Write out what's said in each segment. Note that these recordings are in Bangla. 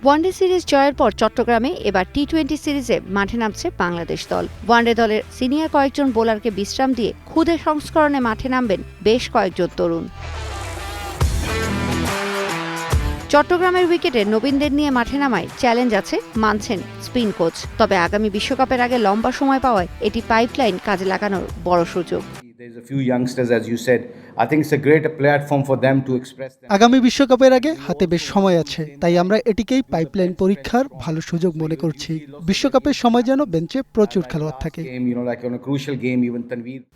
ওয়ানডে সিরিজ জয়ের পর চট্টগ্রামে এবার টি-20 সিরিজে মাঠে নামছে বাংলাদেশ দল। ওয়ানডে দলের সিনিয়র কয়েকজন বোলারকে বিশ্রাম দিয়ে খুদে সংস্করণে মাঠে নামবেন বেশ কয়েকজন তরুণ। চট্টগ্রামের উইকেটে নবীনদের নিয়ে মাঠে নামায় চ্যালেঞ্জ আছে মানছেন স্পিন কোচ। তবে আগামী বিশ্বকাপের আগে লম্বা সময় পাওয়ায় এটি পাইপলাইন কাজে লাগানোর বড় সুযোগ। আগামী বিশ্বকাপের আগে হাতে বেশ সময় আছে, তাই আমরা এটিকেই পাইপলাইন পরীক্ষার ভালো সুযোগ মনে করছি। বিশ্বকাপের সময় যেন বেঞ্চে প্রচুর খেলোয়াড় থাকে।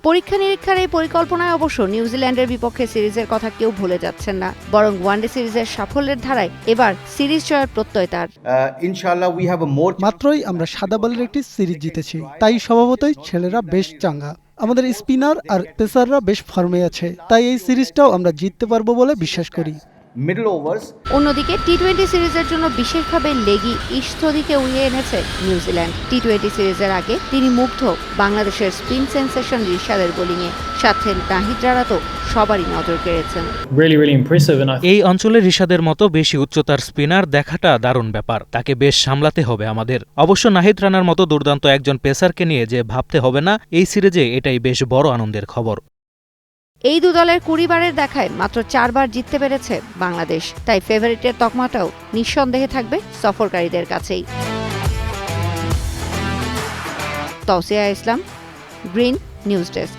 পরীক্ষা নিরীক্ষার এই পরিকল্পনায় অবশ্য নিউজিল্যান্ডের বিপক্ষে সিরিজের কথা কেউ ভুলে যাচ্ছেন না, বরং ওয়ানডে সিরিজের সাফল্যের ধারায় এবার সিরিজ জয়ের প্রত্যয় তার। মাত্রই আমরা সাদা বলের একটি সিরিজ জিতেছি, তাই স্বভাবতই ছেলেরা বেশ চাঙ্গা। আমাদের স্পিনার আর পেসাররা বেশ ফর্মে আছে, তাই এই সিরিজটাও আমরা জিততে পারবো বলে বিশ্বাস করি। অন্যদিকে টি-20 সিরিজের জন্য বিশেষভাবে লেগি ইশথদিকে উড়িয়ে এনেছে নিউজিল্যান্ড। টি-20 সিরিজের আগে তিনি মুগ্ধ বাংলাদেশের স্পিন সেন্সেশন রিশাদের বোলিংয়ে, সাথে নাহিদ রানা তো সবারই নজর কেড়েছেন। এই অঞ্চলে রিশাদের মতো বেশি উচ্চতার স্পিনার দেখাটা দারুণ ব্যাপার। তাকে বেশ সামলাতে হবে আমাদের। অবশ্য নাহিদ রানার মতো দুর্দান্ত একজন পেসারকে নিয়ে যে ভাবতে হবে না এই সিরিজে, এটাই বেশ বড় আনন্দের খবর। এই দু দলের 20 বারের দেখায় মাত্র 4 বার জিততে পেরেছে বাংলাদেশ, তাই ফেভারিটের তকমাটাও নিঃসন্দেহে থাকবে সফরকারীদের কাছেই। তৌসিয়া ইসলাম, গ্রিন নিউজ ডেস্ক।